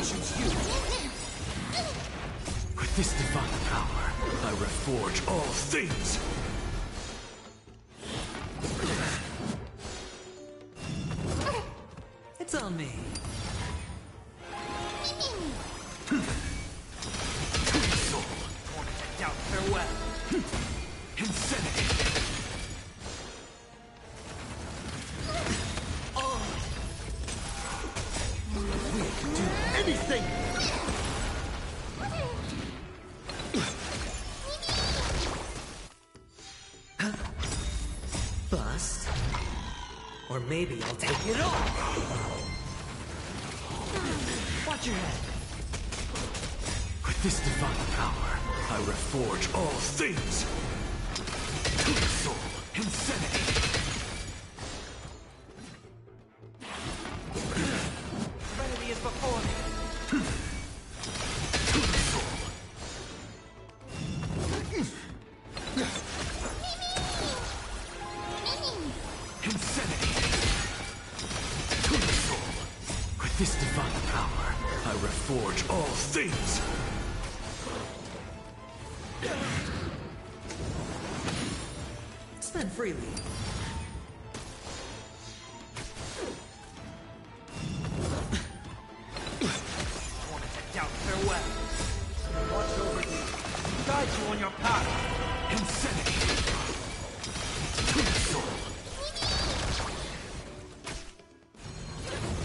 choose you. With this divine power, I reforge all things. It's on me. Soul, born to doubt farewell. Insanity. We can do anything. Bust. Or maybe I'll take it all. Watch your head. With this divine power, I reforge all things. Soul, insanity. Serenity is before me. Insanity. Soul. With this divine power, I reforge all things. Spend freely. Wanted to doubt farewell. Watch over you. Guide you on your path. Insanity. Soul.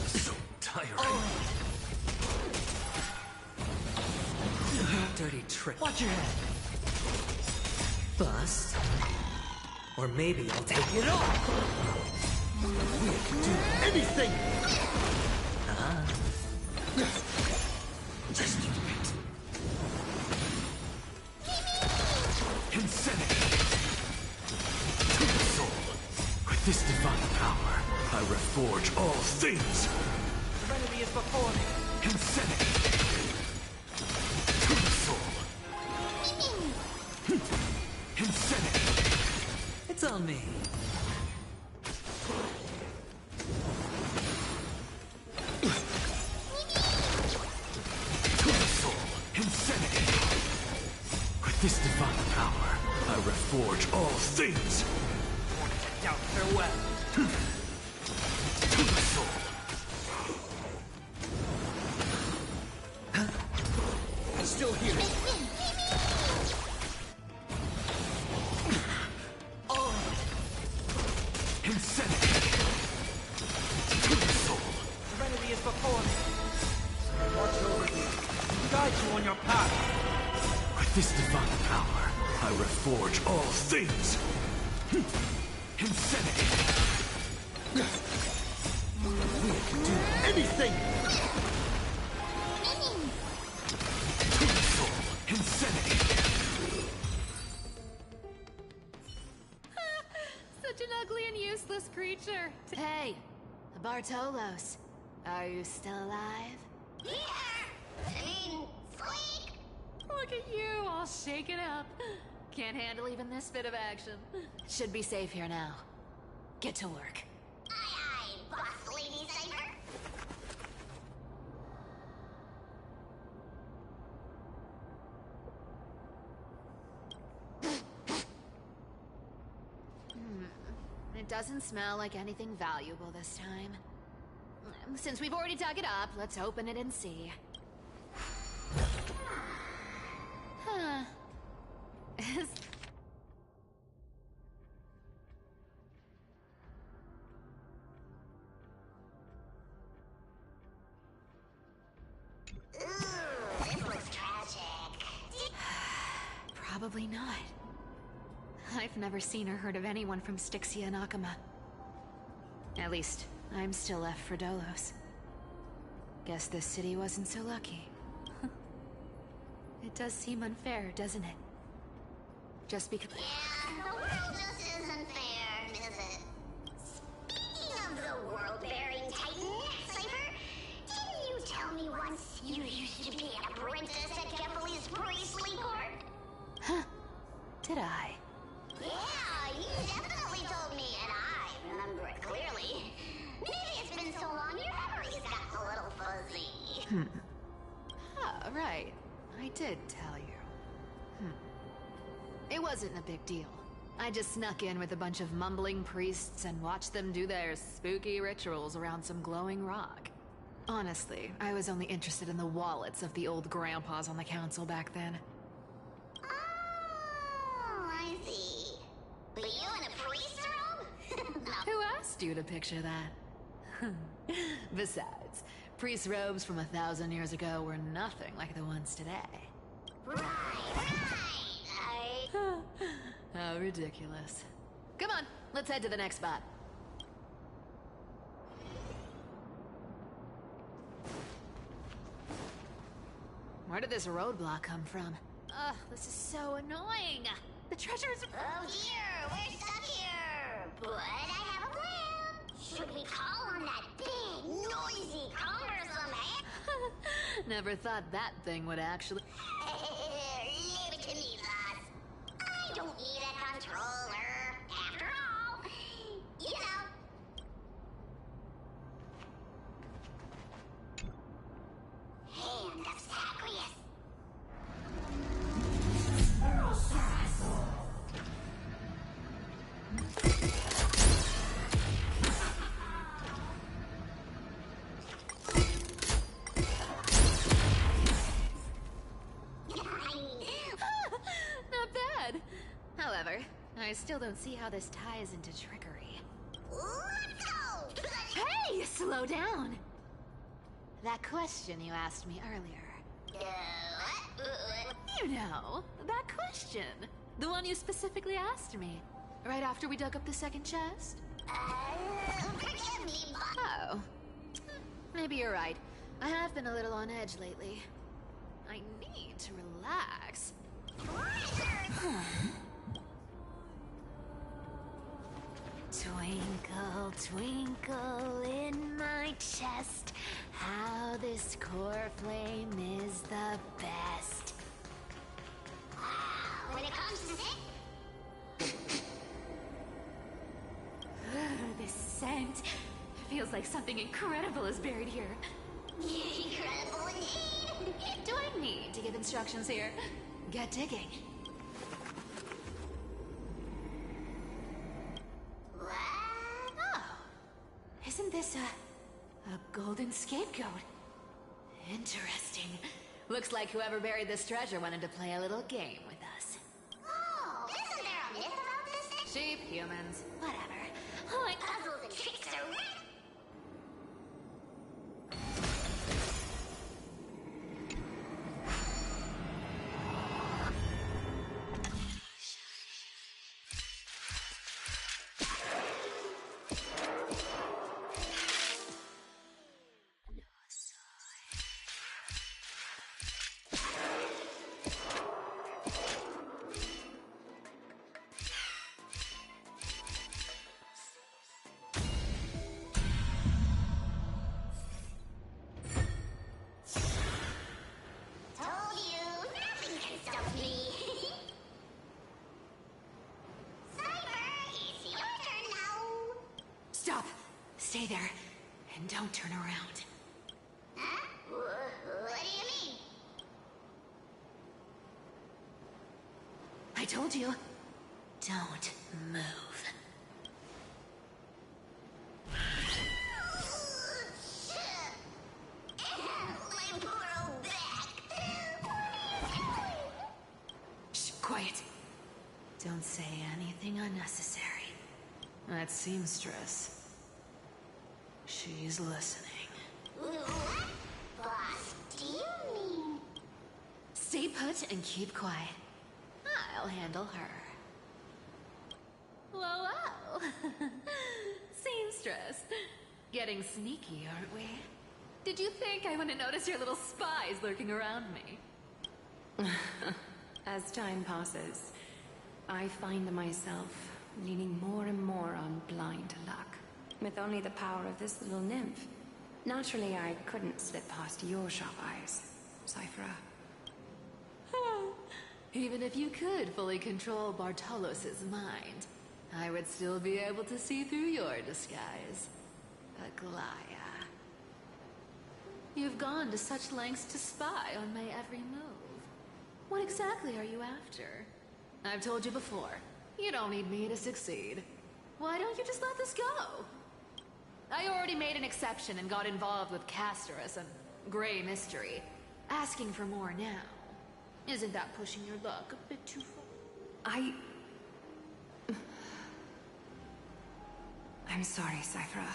So tiring. Dirty trick. Watch your head. Bust. Or maybe I'll take it all. We can do anything. Just you wait. Insanity. Soul. With this divine power, I reforge all things. Serenity is before me. Insanity. Soul. Insanity. It's on me. Soul. Insanity. With this divine power, I reforge all things. Wanted to doubt farewell. Soul. I'm still here. Insanity. Soul. Serenity is before me. Watch over you. Guide you on your path. With this divine power, I reforge all things. Insanity. We can do anything. Soul. Insanity. Such an ugly and useless creature. Hey, Bartolos, are you still alive? Squeak! Look at you, all shaken up. Can't handle even this bit of action. Should be safe here now. Get to work. Aye, boss lady Cypher. It doesn't smell like anything valuable this time. Since we've already dug it up, let's open it and see. Huh. This looks tragic. Probably not. I've never seen or heard of anyone from Styxia and Akama. At least, I'm still left for Dolos. Guess this city wasn't so lucky. It does seem unfair, doesn't it? Just because... Yeah, the world just isn't fair, is it? Speaking of the world-bearing titan, Cypher, didn't you tell me once you used to be an apprentice at Kefali's priestly court? Huh. Did I? Yeah, you definitely told me, and I remember it clearly. Maybe it's been so long your memory's got a little fuzzy. right. I did tell you. It wasn't a big deal. I just snuck in with a bunch of mumbling priests and watched them do their spooky rituals around some glowing rock. Honestly, I was only interested in the wallets of the old grandpas on the council back then. Oh, I see. Were you in a priest robe? Who asked you to picture that? Besides, priest robes from 1,000 years ago were nothing like the ones today. Right. How ridiculous. Come on, let's head to the next spot. Where did this roadblock come from? Ugh, this is so annoying. The treasure's... Oh dear, we're stuck here. But I have a plan. Should we call on that big, noisy, cumbersome hand? Never thought that thing would actually... Leave it to me, boss. I don't need a controller. After all, you know. Hand of Zagreus. Not bad. However, I still don't see how this ties into trickery. Let's go! Hey, slow down! That question you asked me earlier. What? You know, that question. The one you specifically asked me. Right after we dug up the second chest. Forgive me, boss. Oh. Maybe you're right. I have been a little on edge lately. I need to relax. Twinkle, twinkle in my chest, how this core flame is the best. When it comes to it, This scent feels like something incredible is buried here. incredible indeed. Do I need to give instructions here? Get digging. What? Oh, isn't this a golden scapegoat? Interesting. Looks like whoever buried this treasure wanted to play a little game with us. Oh, isn't there a myth about this thing? Sheep, humans, whatever. Puzzles and tricks are right. Told you, nothing can stop me. Cyber, it's your turn now. Stop! Stay there, and don't turn around. Huh? What do you mean? I told you, don't move. My poor old back. Shh, quiet. Don't say anything unnecessary. That seamstress. She's listening. What? Boss, do you mean? Stay put and keep quiet. I'll handle her. Whoa, whoa. Seamstress. Getting sneaky, aren't we? Did you think I wouldn't notice your little spies lurking around me? As time passes, I find myself leaning more and more on blind luck. With only the power of this little nymph, naturally I couldn't slip past your sharp eyes, Cyphera. Even if you could fully control Bartolos's mind, I would still be able to see through your disguise. Aglaya. You you've gone to such lengths to spy on my every move. What exactly are you after? I've told you before, you don't need me to succeed. Why don't you just let this go? I already made an exception and got involved with Castorus and Grey Mystery. Asking for more now. Isn't that pushing your luck a bit too far? I'm sorry, Cyphera.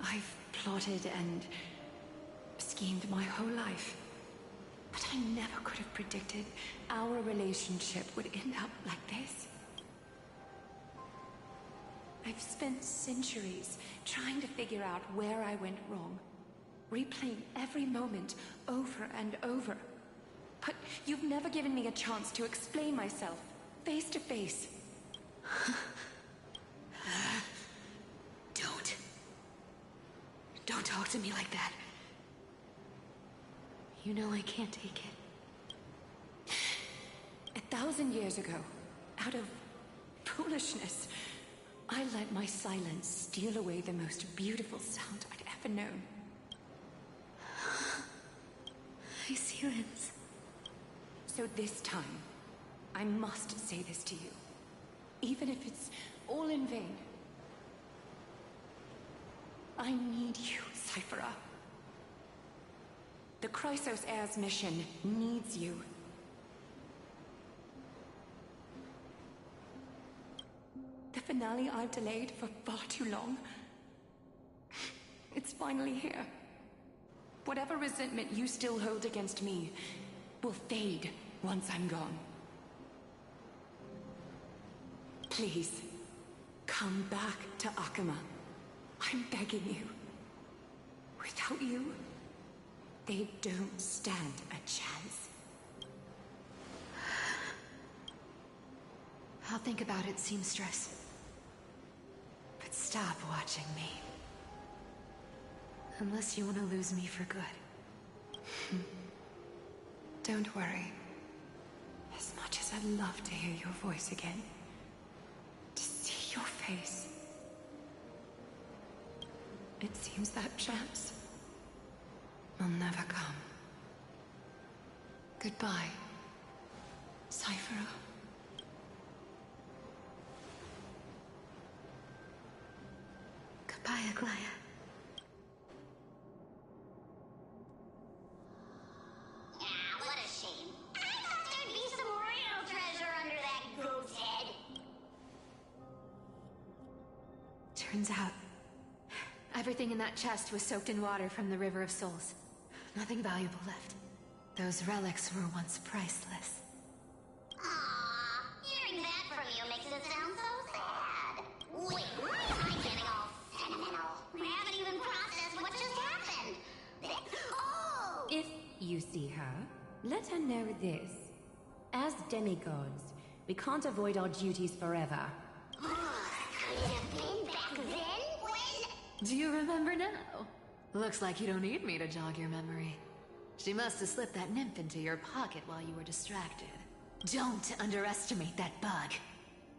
I've plotted and schemed my whole life. But I never could have predicted our relationship would end up like this. I've spent centuries trying to figure out where I went wrong, replaying every moment over and over. But you've never given me a chance to explain myself, face to face. Don't talk to me like that. You know I can't take it. 1,000 years ago, out of foolishness, I let my silence steal away the most beautiful sound I'd ever known. My silence. So this time, I must say this to you, even if it's all in vain. I need you, Cyphera. The Chrysos Heir's mission needs you. The finale I've delayed for far too long. It's finally here. Whatever resentment you still hold against me will fade once I'm gone. Please, come back to Akama. I'm begging you. Without you, they don't stand a chance. I'll think about it, seamstress. But stop watching me. Unless you want to lose me for good. Don't worry. As much as I'd love to hear your voice again, to see your face, it seems that chance will never come. Goodbye, Cyphera. Goodbye, Aglaya. What a shame. I thought there'd be some real treasure under that goat's head. Turns out, everything in that chest was soaked in water from the River of Souls. Nothing valuable left. Those relics were once priceless. Aww, hearing that from you makes it sound so sad. Wait, why am I getting all sentimental? I haven't even processed what just happened. Oh! If you see her, let her know this. As demigods, we can't avoid our duties forever. Could it have been back then when... Do you remember now? Looks like you don't need me to jog your memory. She must have slipped that nymph into your pocket while you were distracted. Don't underestimate that bug.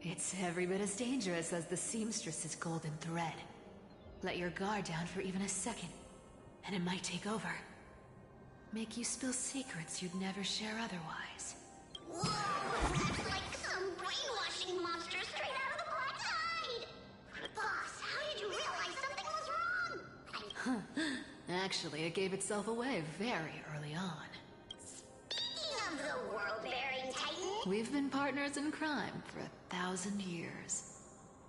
It's every bit as dangerous as the seamstress's golden thread. Let your guard down for even a second, and it might take over. Make you spill secrets you'd never share otherwise. Whoa, that's like some brainwashing monster straight out of the Black Tide! Boss, how did you realize something was wrong? Actually, it gave itself away very early on. Speaking of the world-bearing titan... We've been partners in crime for 1,000 years.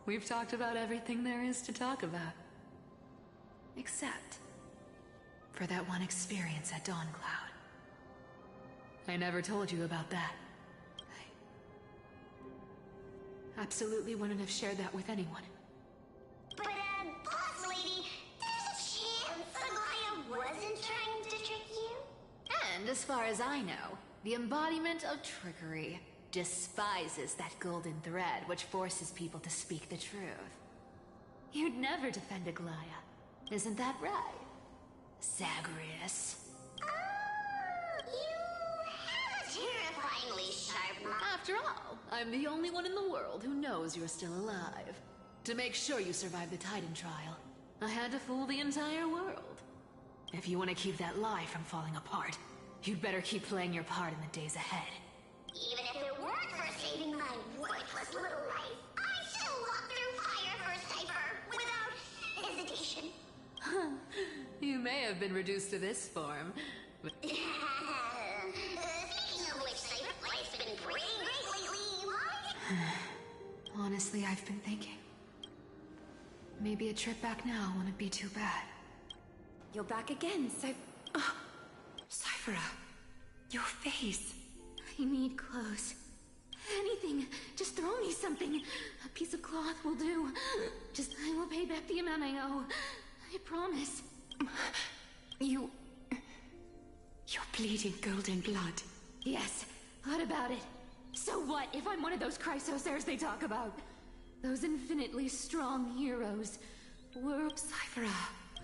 We've talked about everything there is to talk about. Except for that one experience at Dawncloud. I never told you about that. I absolutely wouldn't have shared that with anyone. But, boss lady, there's a chance Aglaya wasn't trying to trick you? And as far as I know, the embodiment of trickery despises that golden thread which forces people to speak the truth. You'd never defend Aglaya. Isn't that right, Zagreus? You have a terrifyingly sharp mind. After all, I'm the only one in the world who knows you're still alive. To make sure you survive the Titan trial, I had to fool the entire world. If you want to keep that lie from falling apart, you'd better keep playing your part in the days ahead. Even if it weren't for saving my worthless little life, I'd still walk through fire for Cypher without hesitation. You may have been reduced to this form, but... Speaking of which, Cypher, life's been pretty great lately, what? Honestly, I've been thinking. Maybe a trip back now wouldn't be too bad. You're back again, Cyphera. Your face. I need clothes. Anything. Just throw me something. A piece of cloth will do. I will pay back the amount I owe. I promise. You're bleeding golden blood. Yes. What about it? So what if I'm one of those Chrysosairs they talk about? Those infinitely strong heroes. Cyphera.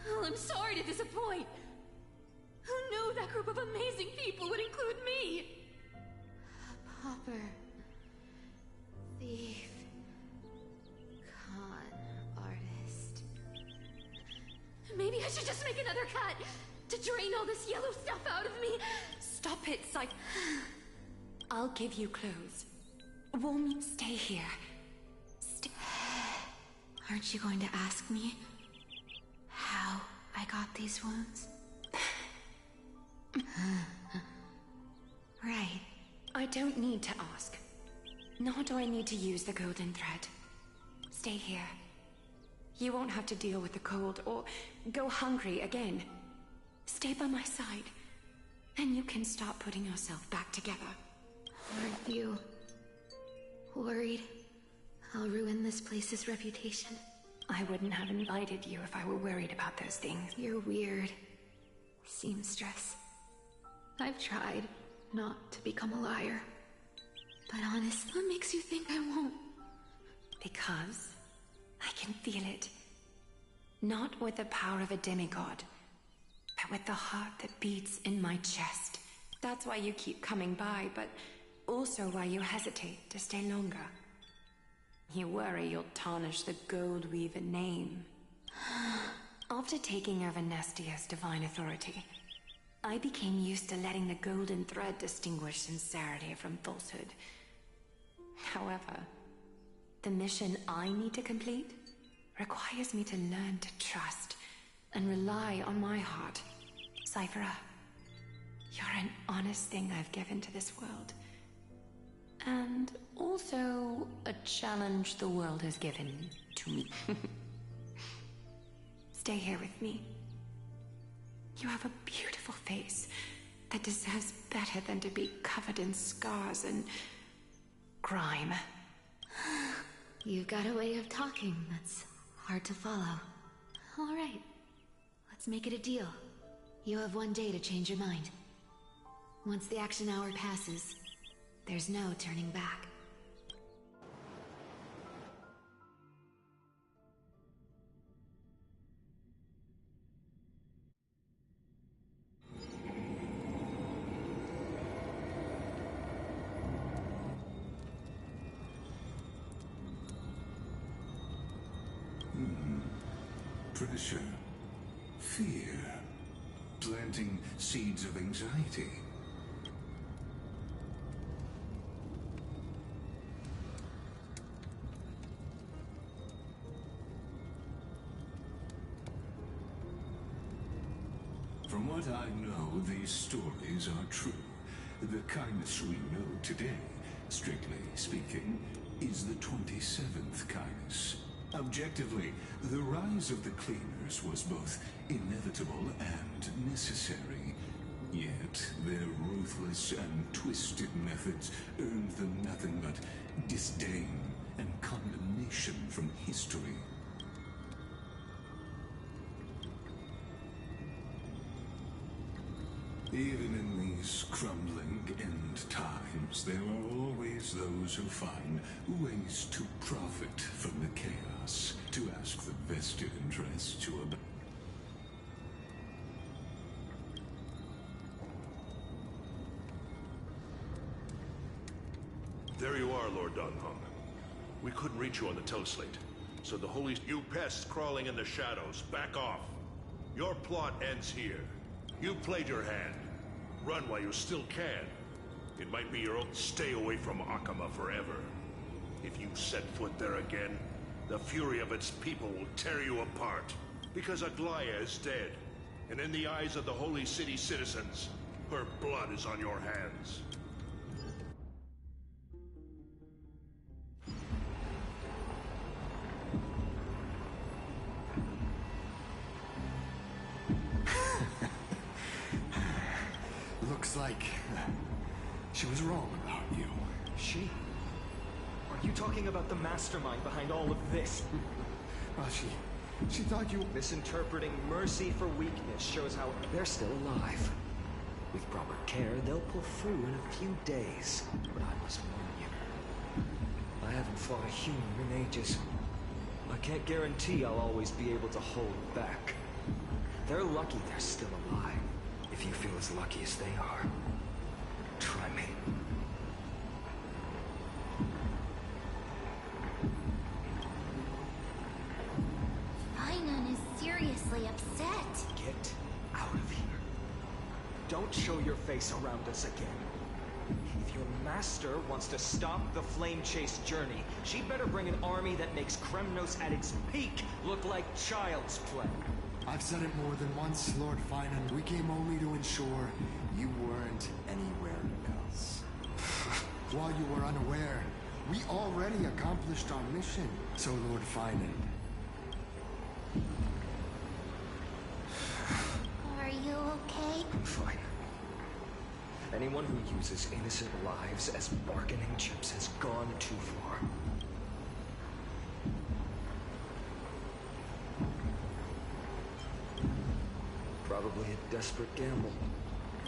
Oh, I'm sorry to disappoint. Who knew that group of amazing people would include me? A pauper. Thief. Con artist. Maybe I should just make another cut to drain all this yellow stuff out of me. Stop it, I'll give you clothes. Won't stay here. Aren't you going to ask me how I got these wounds? Right. I don't need to ask. Nor do I need to use the golden thread. Stay here. You won't have to deal with the cold or go hungry again. Stay by my side, and you can start putting yourself back together. Aren't you worried I'll ruin this place's reputation? I wouldn't have invited you if I were worried about those things. You're weird, seamstress. I've tried not to become a liar. But honest, what makes you think I won't? Because I can feel it. Not with the power of a demigod, but with the heart that beats in my chest. That's why you keep coming by, but also why you hesitate to stay longer. You worry you'll tarnish the Gold Weaver name. After taking over Nestia's divine authority, I became used to letting the golden thread distinguish sincerity from falsehood. However, the mission I need to complete requires me to learn to trust and rely on my heart. Cyphera, you're an honest thing I've given to this world. And also a challenge the world has given to me. Stay here with me. You have a beautiful face that deserves better than to be covered in scars and grime. You've got a way of talking that's hard to follow. All right, let's make it a deal. You have 1 day to change your mind. Once the action hour passes, there's no turning back. Pressure, fear, planting seeds of anxiety. From what I know, these stories are true. The kindness we know today, strictly speaking, is the 27th kindness. Objectively, the rise of the Cleaners was both inevitable and necessary. Yet, their ruthless and twisted methods earned them nothing but disdain and condemnation from history. Even in these crumbling end times, there are always those who find ways to profit from the chaos, to ask the vested interests to obey. There you are, Lord Dunham. We couldn't reach you on the teleslate, so the holy... You pests crawling in the shadows, back off! Your plot ends here. You played your hand. Run while you still can. It might be your own stay away from Akama forever. If you set foot there again, the fury of its people will tear you apart. Because Aglaya is dead. And in the eyes of the Holy City citizens, her blood is on your hands. Looks like she was wrong about you. She? Are you talking about the mastermind behind all of this? Well, she thought you... Misinterpreting mercy for weakness shows how they're still alive. With proper care, they'll pull through in a few days. But I must warn you. I haven't fought a human in ages. I can't guarantee I'll always be able to hold back. They're lucky they're still alive. If you feel as lucky as they are, try me. Ainan is seriously upset. Get out of here. Don't show your face around us again. If your master wants to stop the flame chase journey, she'd better bring an army that makes Kremnos at its peak look like child's play. I've said it more than once, Lord Finan. We came only to ensure you weren't anywhere else. While you were unaware, we already accomplished our mission. So, Lord Finan. Are you okay? I'm fine. Anyone who uses innocent lives as bargaining chips has gone too far. Probably a desperate gamble.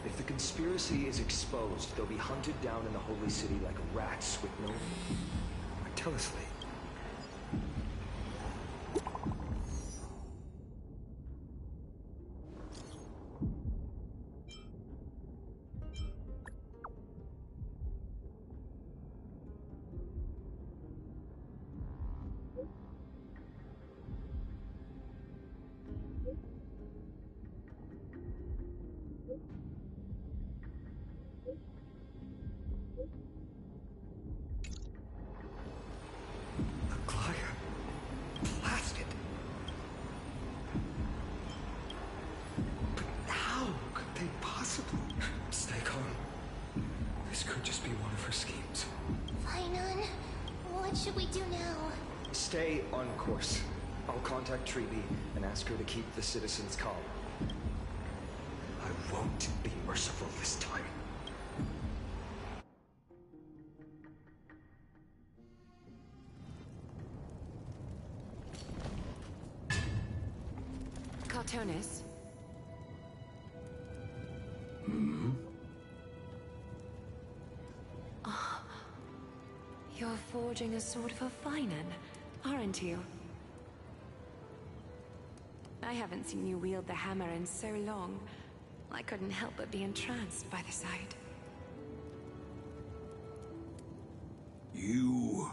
If the conspiracy is exposed, they'll be hunted down in the Holy City like rats with no... Tell us, Lee. Stay on course. I'll contact Treeby and ask her to keep the citizens calm. I won't be merciful this time. Cartonis? Oh, you're forging a sword for Finan, aren't you? I haven't seen you wield the hammer in so long. I couldn't help but be entranced by the sight. You,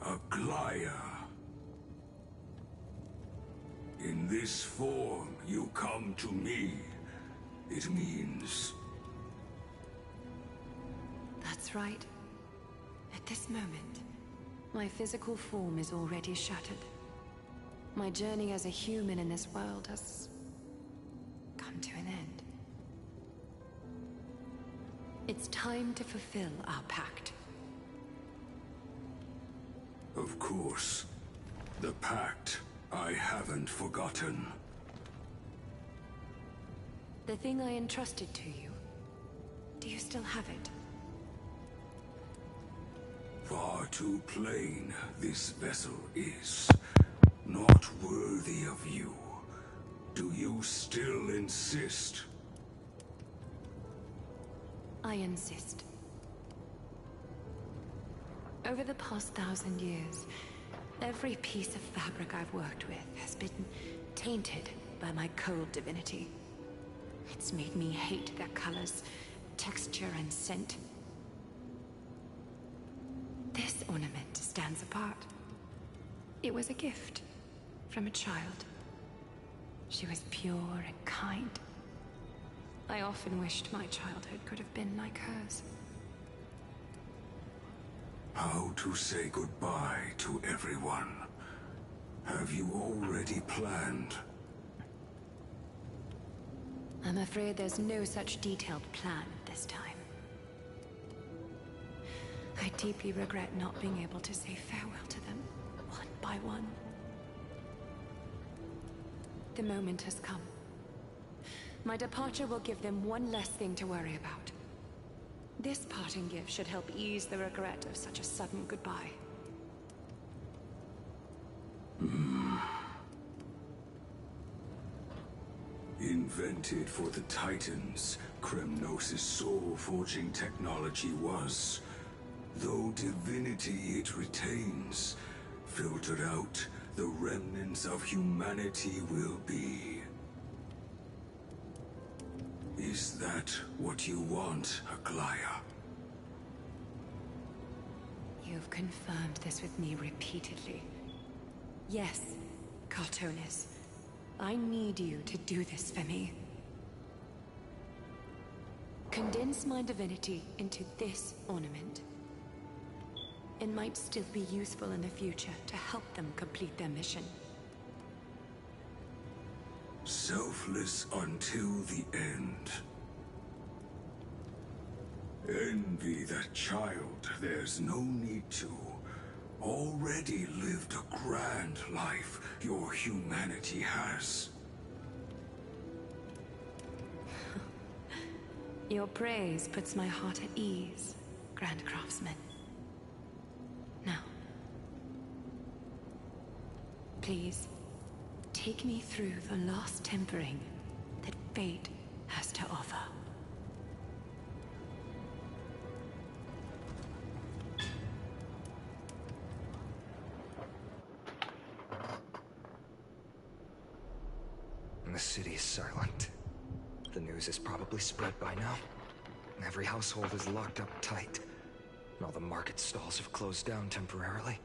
Aglaya. In this form, you come to me. It means... That's right. At this moment, my physical form is already shattered. My journey as a human in this world has come to an end. It's time to fulfill our pact. Of course. The pact I haven't forgotten. The thing I entrusted to you, do you still have it? Far too plain this vessel is. Not worthy of you. Do you still insist? I insist. Over the past 1,000 years, every piece of fabric I've worked with has been tainted by my cold divinity. It's made me hate their colors, texture, and scent. This ornament stands apart. It was a gift from a child. She was pure and kind. I often wished my childhood could have been like hers. How to say goodbye to everyone? Have you already planned? I'm afraid there's no such detailed plan this time. I deeply regret not being able to say farewell to them, one by one. The moment has come. My departure will give them one less thing to worry about. This parting gift should help ease the regret of such a sudden goodbye. Invented for the Titans, Kremnos' soul-forging technology was, though divinity it retains, filtered out, the remnants of humanity will be. Is that what you want, Aglaya? You've confirmed this with me repeatedly. Yes, Cartonis. I need you to do this for me. Condense my divinity into this ornament. It might still be useful in the future to help them complete their mission. Selfless until the end. Envy that child, there's no need to. Already lived a grand life your humanity has. Your praise puts my heart at ease, Grand Craftsman. Now, please, take me through the last tempering that fate has to offer. The city is silent. The news is probably spread by now. Every household is locked up tight. And all the market stalls have closed down temporarily.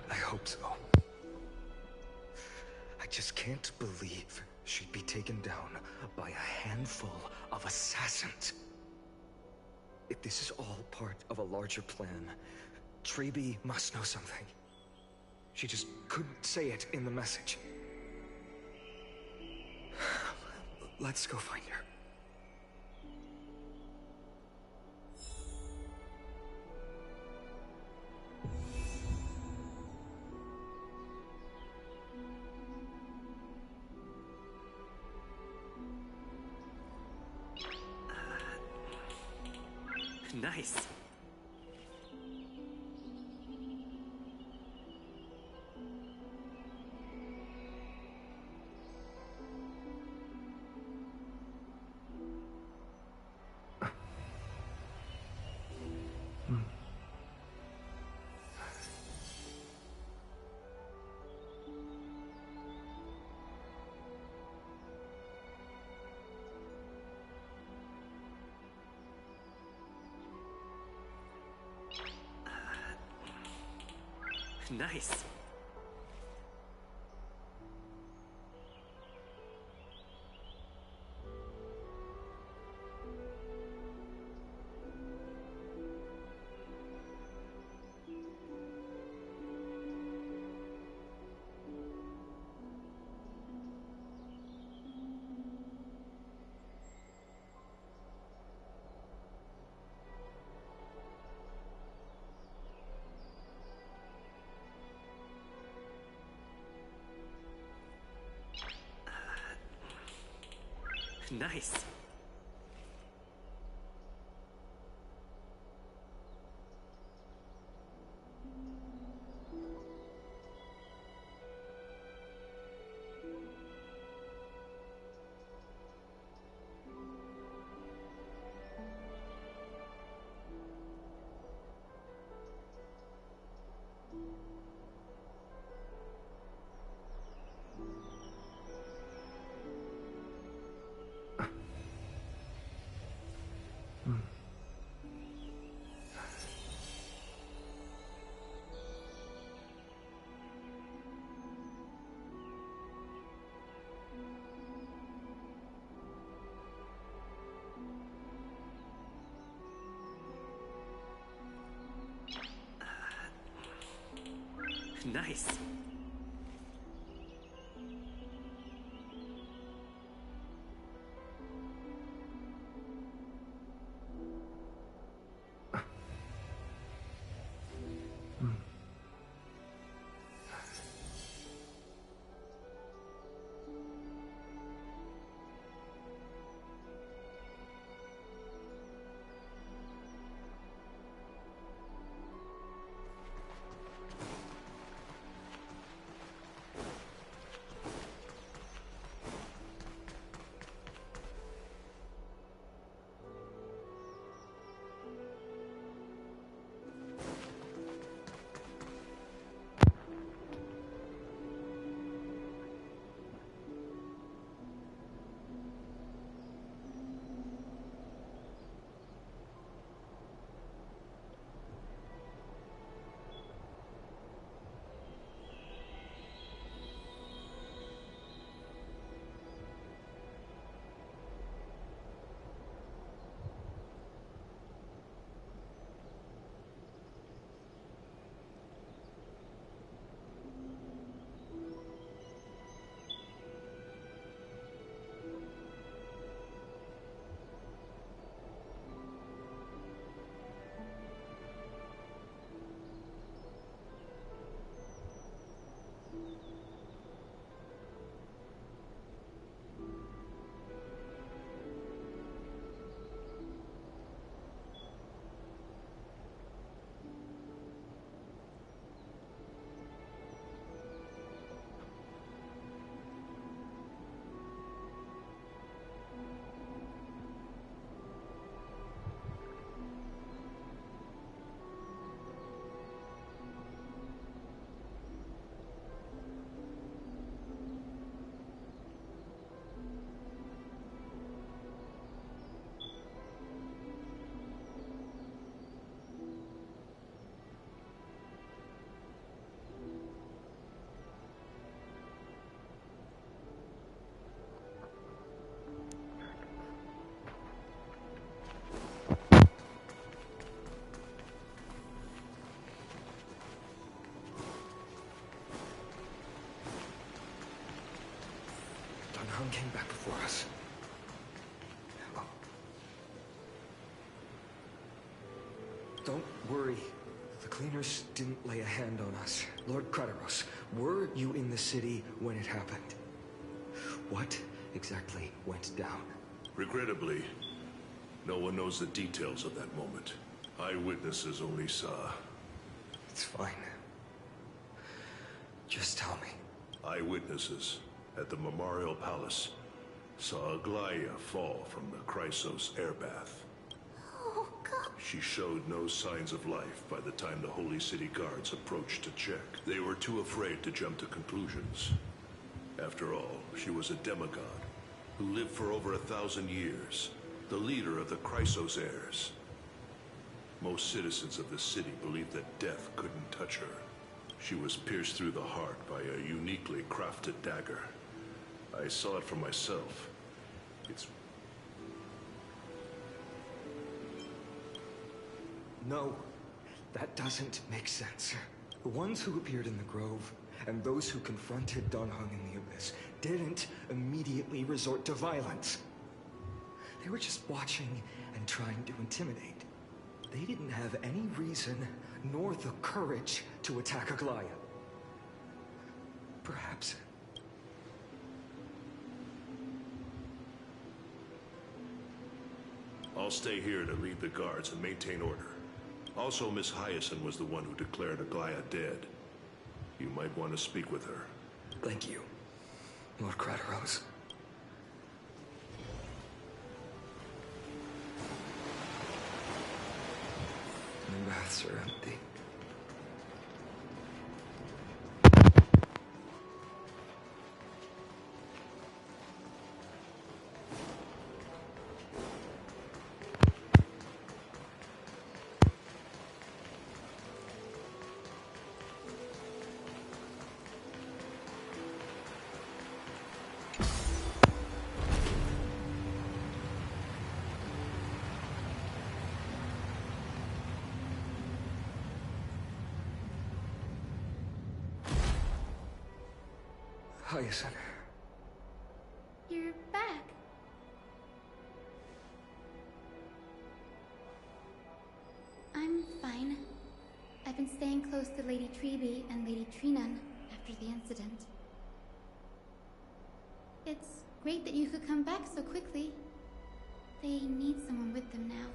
I hope so. I just can't believe she'd be taken down by a handful of assassins. If this is all part of a larger plan, Treby must know something. She just couldn't say it in the message. Let's go find her. Nice. Nice. Nice. Nice. Came back before us. Don't worry. The cleaners didn't lay a hand on us. Lord Kratos, were you in the city when it happened? What exactly went down? Regrettably, no one knows the details of that moment. Eyewitnesses only saw. It's fine. Just tell me. Eyewitnesses at the Memorial Palace saw Aglaia fall from the Chrysos air bath. Oh, God. She showed no signs of life by the time the Holy City guards approached to check. They were too afraid to jump to conclusions. After all, she was a demigod who lived for over 1,000 years, the leader of the Chrysos heirs. Most citizens of the city believed that death couldn't touch her. She was pierced through the heart by a uniquely crafted dagger. I saw it for myself. It's... No, that doesn't make sense. The ones who appeared in the grove, and those who confronted Dunhung in the Abyss, didn't immediately resort to violence. They were just watching and trying to intimidate. They didn't have any reason, nor the courage, to attack Aglaia. Perhaps... I'll stay here to lead the guards and maintain order. Also, Miss Hyacinth was the one who declared Aglaia dead. You might want to speak with her. Thank you, Lord Crateros. The baths are empty. Hyacinth. You're back. I'm fine. I've been staying close to Lady Treby and Lady Trinan after the incident. It's great that you could come back so quickly. They need someone with them now.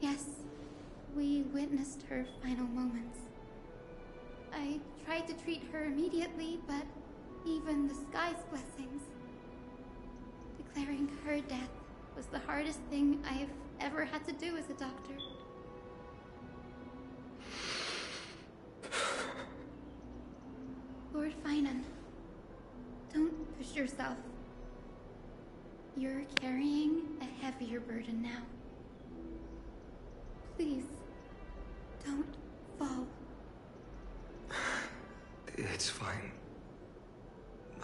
Yes, we witnessed her final moments. I tried to treat her immediately, but even the sky's blessings. Declaring her death was the hardest thing I've ever had to do as a doctor. Lord Finan, don't push yourself. You're carrying a heavier burden now. Please, don't fall. It's fine.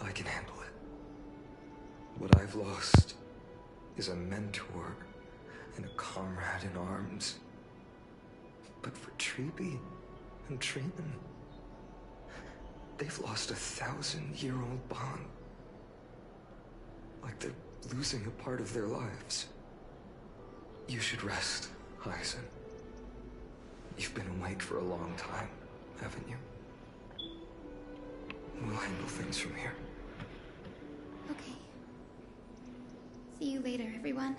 I can handle it. What I've lost is a mentor and a comrade in arms. But for Treby and Trinan, they've lost a 1,000-year-old bond. Like they're losing a part of their lives. You should rest, Hyacinth. You've been awake for a long time, haven't you? We'll handle things from here. Okay. See you later, everyone.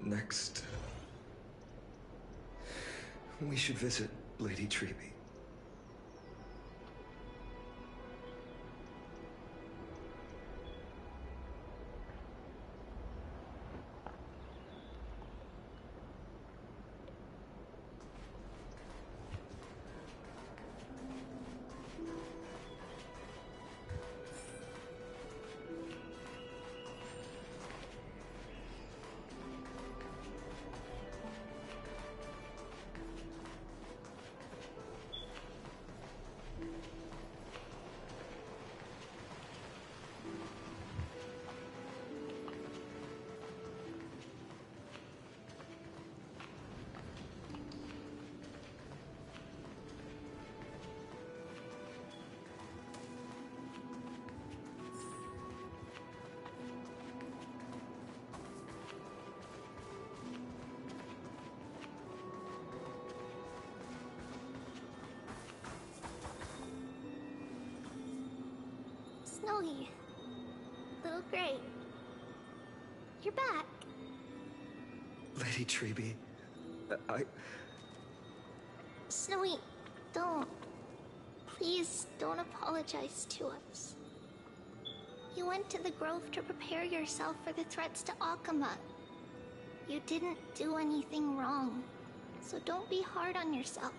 Next, we should visit Lady Treby. Snowy. Little Gray. You're back. Lady Treby, Snowy, don't. Please don't apologize to us. You went to the Grove to prepare yourself for the threats to Akama. You didn't do anything wrong, so don't be hard on yourself.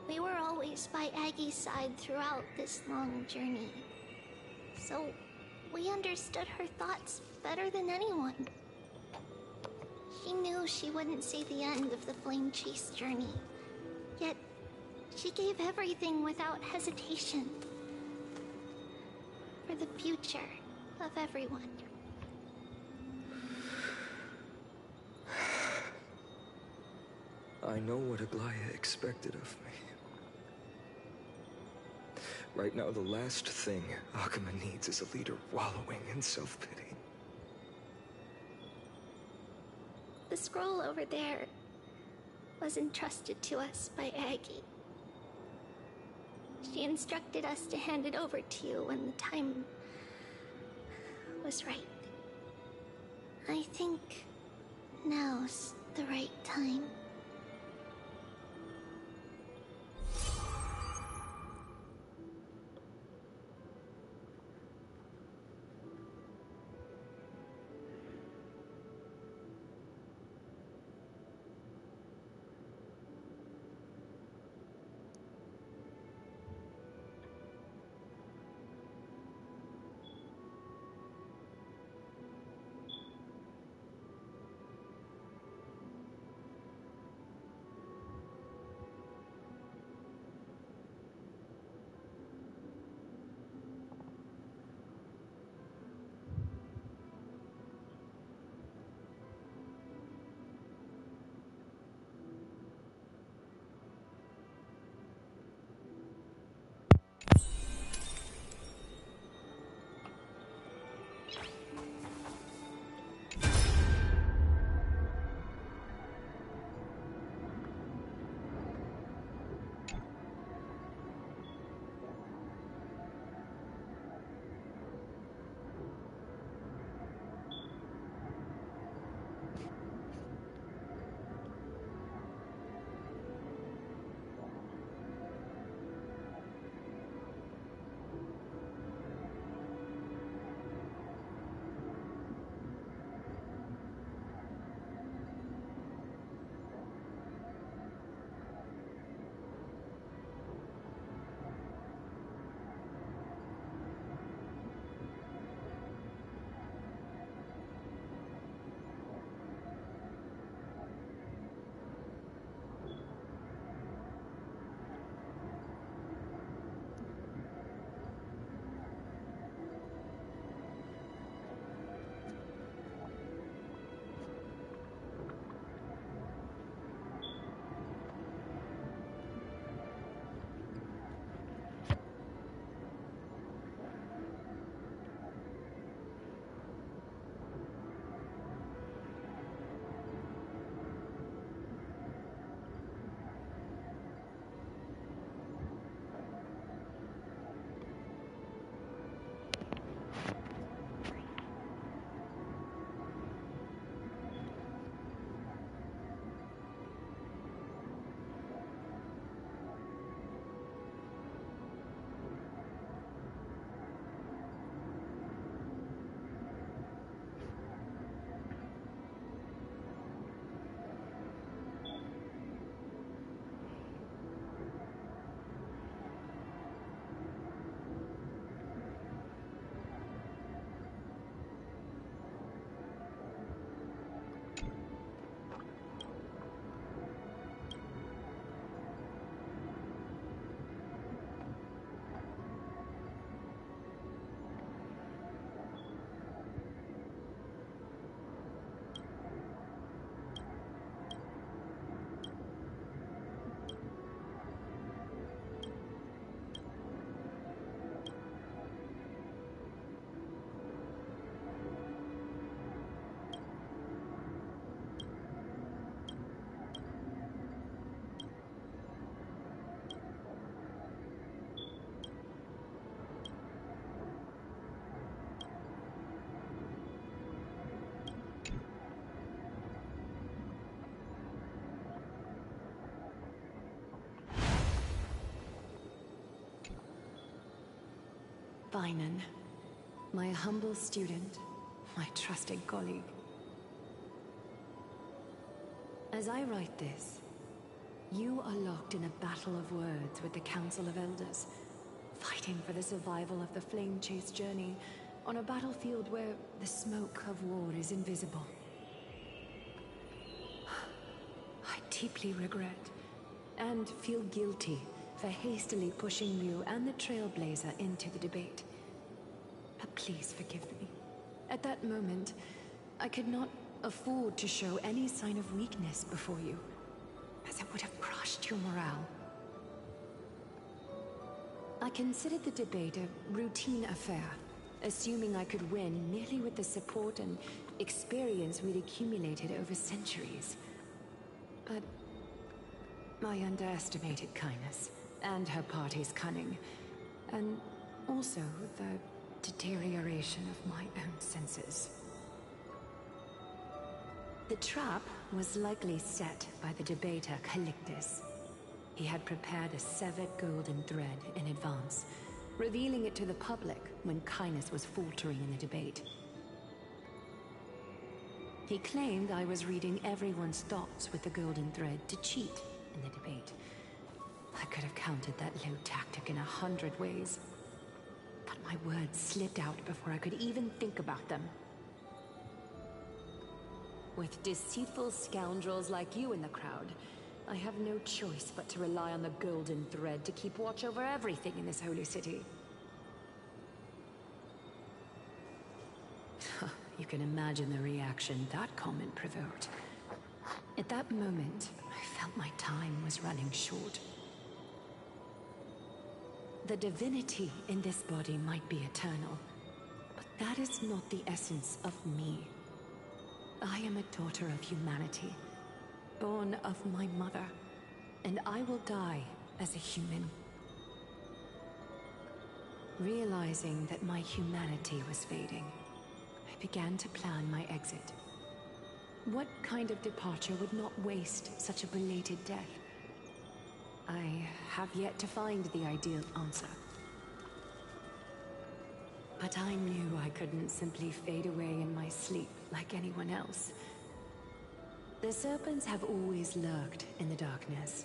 We were always by Aggie's side throughout this long journey, so we understood her thoughts better than anyone. She knew she wouldn't see the end of the Flame Chase journey, yet she gave everything without hesitation. For the future of everyone. I know what Aglaya expected of me. Right now, the last thing Akama needs is a leader wallowing in self-pity. The scroll over there was entrusted to us by Aggie. She instructed us to hand it over to you when the time was right. I think now's the right time. Finan, my humble student, my trusted colleague. As I write this, you are locked in a battle of words with the Council of Elders, fighting for the survival of the Flame Chase journey on a battlefield where the smoke of war is invisible. I deeply regret and feel guilty for hastily pushing you and the Trailblazer into the debate. But please forgive me. At that moment, I could not afford to show any sign of weakness before you, as it would have crushed your morale. I considered the debate a routine affair, assuming I could win merely with the support and experience we'd accumulated over centuries. But I underestimated Kindness and her party's cunning, and also the deterioration of my own senses. The trap was likely set by the debater Calictus. He had prepared a severed golden thread in advance, revealing it to the public when Kindness was faltering in the debate. He claimed I was reading everyone's thoughts with the golden thread to cheat in the debate. I could have countered that low tactic in 100 ways, but my words slipped out before I could even think about them. With deceitful scoundrels like you in the crowd, I have no choice but to rely on the golden thread to keep watch over everything in this holy city. You can imagine the reaction that comment provoked. At that moment, I felt my time was running short. The divinity in this body might be eternal, but that is not the essence of me. I am a daughter of humanity, born of my mother, and I will die as a human. Realizing that my humanity was fading, I began to plan my exit. What kind of departure would not waste such a belated death? I have yet to find the ideal answer. But I knew I couldn't simply fade away in my sleep like anyone else. The serpents have always lurked in the darkness,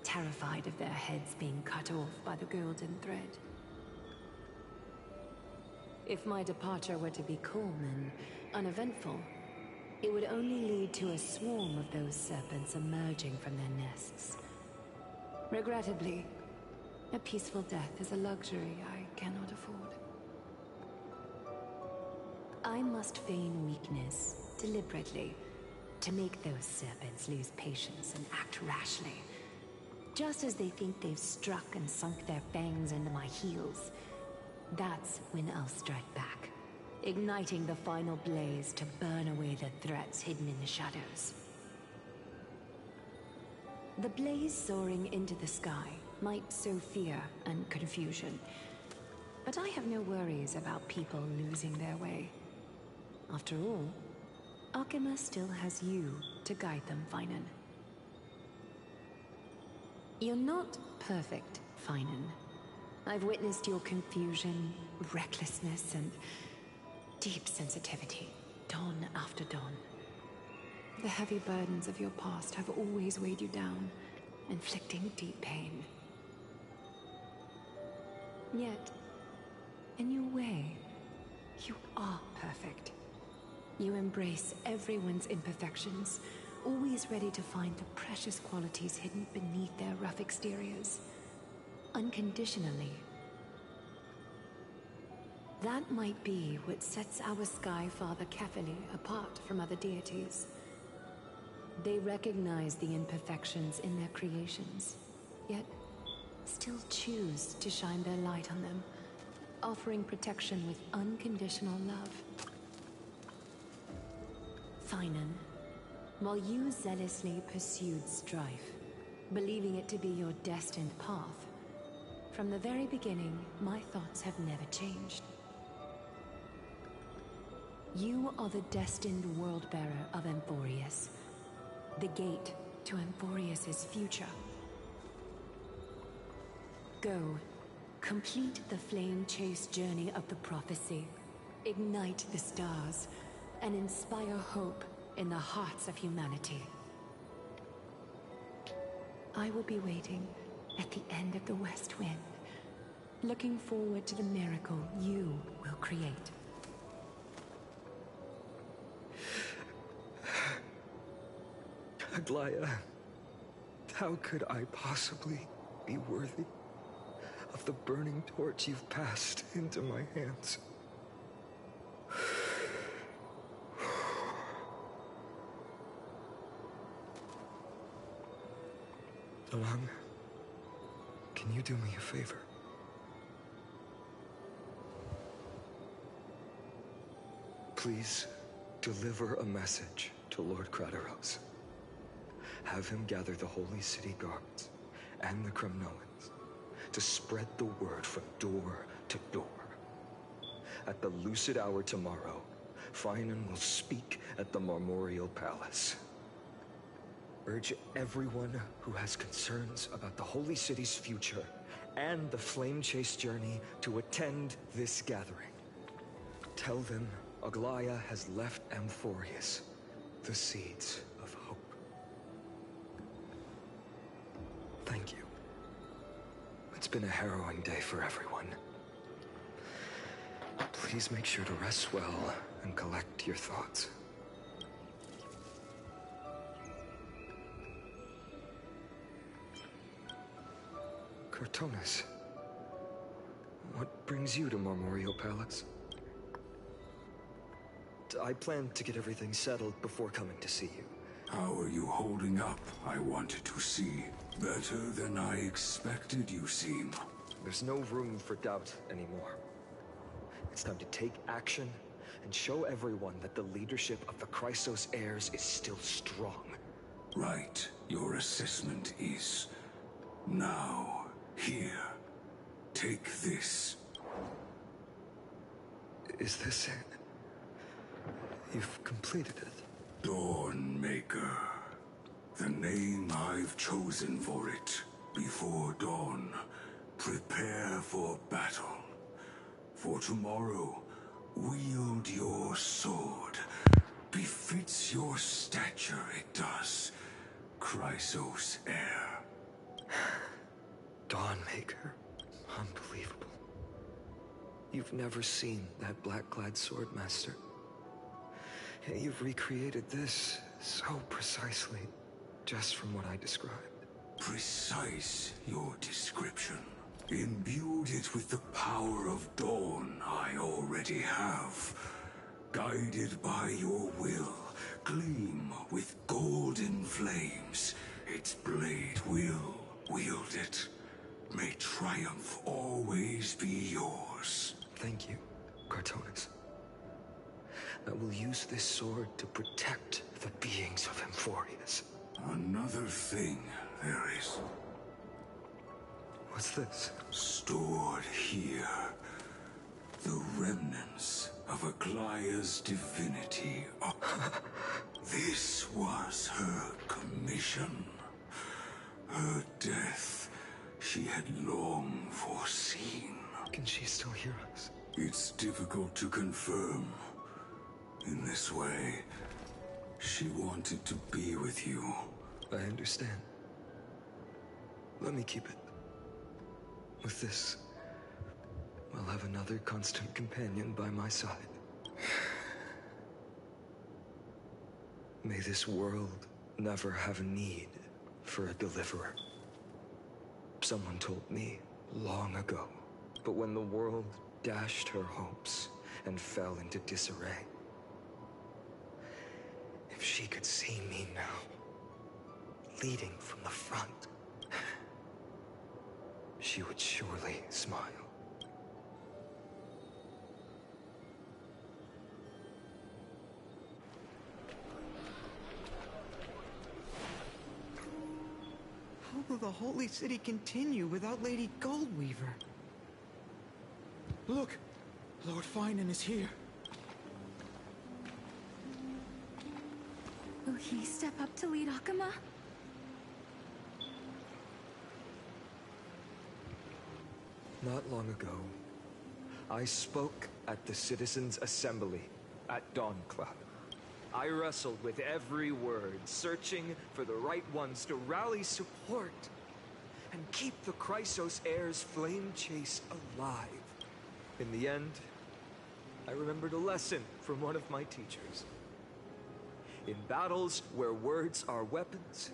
terrified of their heads being cut off by the golden thread. If my departure were to be calm and uneventful, it would only lead to a swarm of those serpents emerging from their nests. Regrettably, a peaceful death is a luxury I cannot afford. I must feign weakness, deliberately, to make those serpents lose patience and act rashly. Just as they think they've struck and sunk their fangs into my heels, that's when I'll strike back, igniting the final blaze to burn away the threats hidden in the shadows. The blaze soaring into the sky might sow fear and confusion, but I have no worries about people losing their way. After all, Akima still has you to guide them, Finan. You're not perfect, Finan. I've witnessed your confusion, recklessness, and deep sensitivity, dawn after dawn. The heavy burdens of your past have always weighed you down, inflicting deep pain. Yet, in your way, you are perfect. You embrace everyone's imperfections, always ready to find the precious qualities hidden beneath their rough exteriors. Unconditionally. That might be what sets our Sky Father Kefili apart from other deities. They recognize the imperfections in their creations, yet still choose to shine their light on them, offering protection with unconditional love. Finan, while you zealously pursued strife, believing it to be your destined path, from the very beginning, my thoughts have never changed. You are the destined world-bearer of Emporius, the gate to Emporius' future. Go, Complete the flame chase journey of the prophecy. Ignite the stars and inspire hope in the hearts of humanity. I will be waiting at the end of the West Wind, looking forward to the miracle you will create. Aglaya, how could I possibly be worthy of the burning torch you've passed into my hands? Along, can you do me a favor? Please deliver a message to Lord Crateros. Have him gather the Holy City guards and the Kremnoans to spread the word from door to door. At the lucid hour tomorrow, Finan will speak at the Marmorial Palace. Urge everyone who has concerns about the Holy City's future and the Flame Chase journey to attend this gathering. Tell them Aglaya has left Amphorius the seeds of hope. Thank you. It's been a harrowing day for everyone. Please make sure to rest well and collect your thoughts. Cartonis, what brings you to Marmorial Palace? I plan to get everything settled before coming to see you. How are you holding up, I wanted to see. Better than I expected, you seem. There's no room for doubt anymore. It's time to take action and show everyone that the leadership of the Chrysos heirs is still strong. Right. Your assessment is... Now, here. Take this. Is this it? You've completed it. Dawnmaker. The name I've chosen for it. Before dawn, prepare for battle. For tomorrow, wield your sword. Befits your stature, it does. Chrysos heir. Dawnmaker. Unbelievable. You've never seen that black-clad sword master. Yet you've recreated this so precisely, just from what I described. Precise, your description. Imbued it with the power of dawn I already have. Guided by your will, gleam with golden flames. Its blade will wield it. May triumph always be yours. Thank you, Cartonis. I will use this sword to protect the beings of Amphorius. Another thing there is. What's this? Stored here. The remnants of Aglaya's divinity. This was her commission. Her death she had long foreseen. Can she still hear us? It's difficult to confirm. In this way, she wanted to be with you. I understand. Let me keep it. With this, I'll have another constant companion by my side. May this world never have a need for a deliverer. Someone told me long ago, but when the world dashed her hopes and fell into disarray, if she could see me now, leading from the front, she would surely smile. How will the Holy City continue without Lady Goldweaver? Look! Lord Finan is here. Will he step up to lead Akama? Not long ago, I spoke at the Citizens' Assembly at Dawncloud. I wrestled with every word, searching for the right ones to rally support and keep the Chrysos heir's flame chase alive. In the end, I remembered a lesson from one of my teachers. In battles where words are weapons,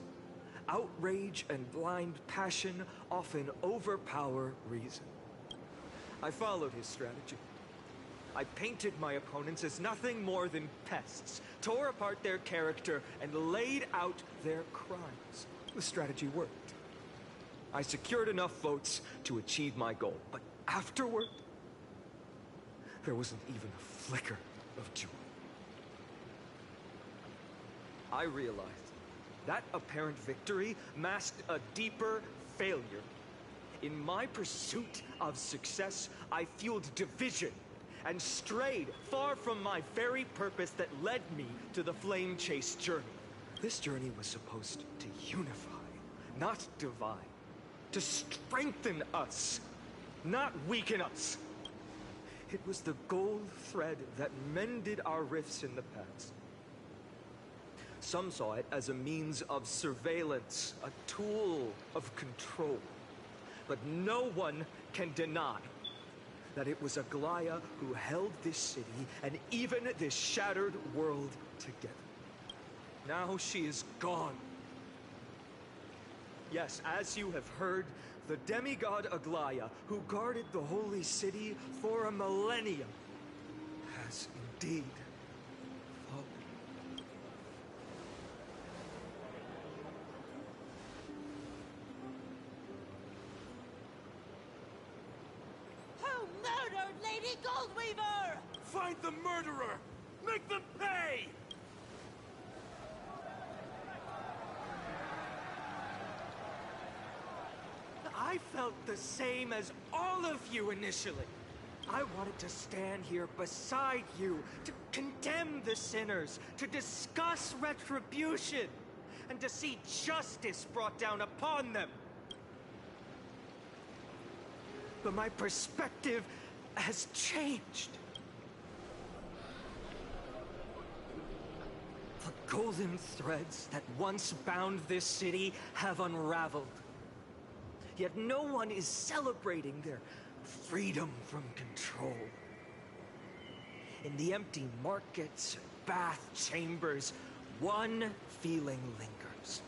outrage and blind passion often overpower reason. I followed his strategy. I painted my opponents as nothing more than pests, tore apart their character, and laid out their crimes. The strategy worked. I secured enough votes to achieve my goal, but afterward, there wasn't even a flicker of joy. I realized that apparent victory masked a deeper failure. In my pursuit of success, I fueled division and strayed far from my very purpose that led me to the flame chase journey. This journey was supposed to unify, not divide. To strengthen us, not weaken us. It was the gold thread that mended our rifts in the past. Some saw it as a means of surveillance, a tool of control. But no one can deny that it was Aglaya who held this city and even this shattered world together. Now she is gone. Yes, as you have heard, the demigod Aglaya, who guarded the holy city for a millennium, has indeed fallen. Who murdered Lady Goldweaver? Find the murderer! Make them pay! I felt the same as all of you initially. I wanted to stand here beside you, to condemn the sinners, to discuss retribution, and to see justice brought down upon them. But my perspective has changed. The golden threads that once bound this city have unraveled. Yet no one is celebrating their freedom from control. In the empty markets and bath chambers, one feeling lingers.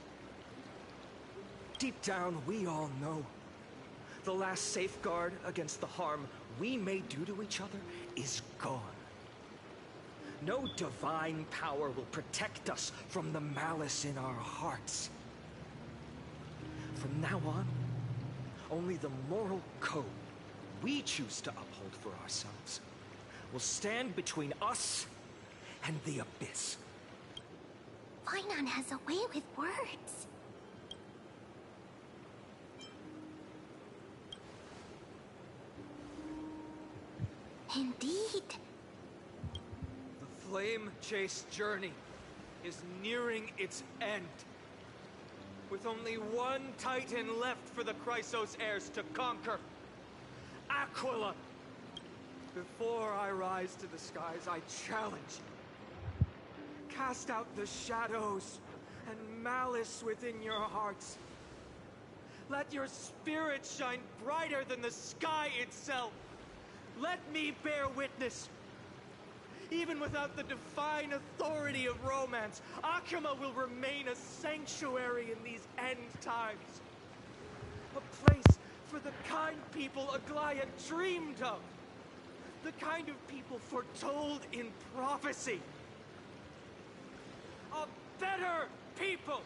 Deep down, we all know the last safeguard against the harm we may do to each other is gone. No divine power will protect us from the malice in our hearts. From now on, only the moral code we choose to uphold for ourselves will stand between us and the abyss. Finon has a way with words. Indeed. The flame chase journey is nearing its end. With only one Titan left for the Chrysos heirs to conquer. Aquila! Before I rise to the skies, I challenge you. Cast out the shadows and malice within your hearts. Let your spirit shine brighter than the sky itself. Let me bear witness. Even without the divine authority of romance, Akama will remain a sanctuary in these end times. A place for the kind people Aglaya dreamed of. The kind of people foretold in prophecy. A better people!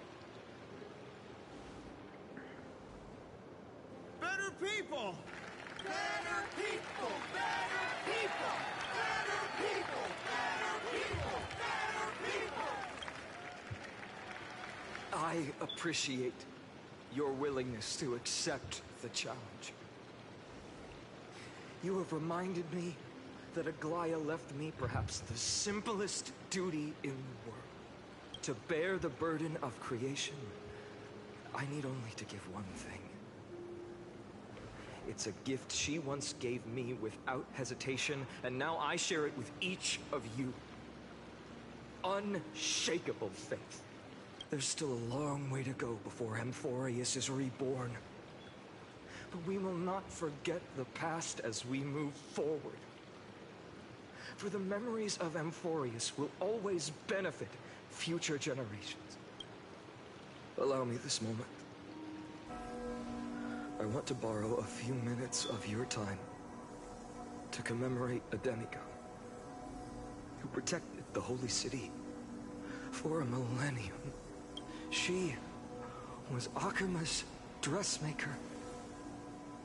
Better people! Better people! Better people! Better people! Better people! Better people! I appreciate your willingness to accept the challenge. You have reminded me that Aglaya left me perhaps the simplest duty in the world. To bear the burden of creation, I need only to give one thing. It's a gift she once gave me without hesitation, and now I share it with each of you. Unshakable faith. There's still a long way to go before Amphorius is reborn. But we will not forget the past as we move forward. For the memories of Amphorius will always benefit future generations. Allow me this moment. I want to borrow a few minutes of your time to commemorate a demigod who protected the Holy City for a millennium. She was Akima's dressmaker,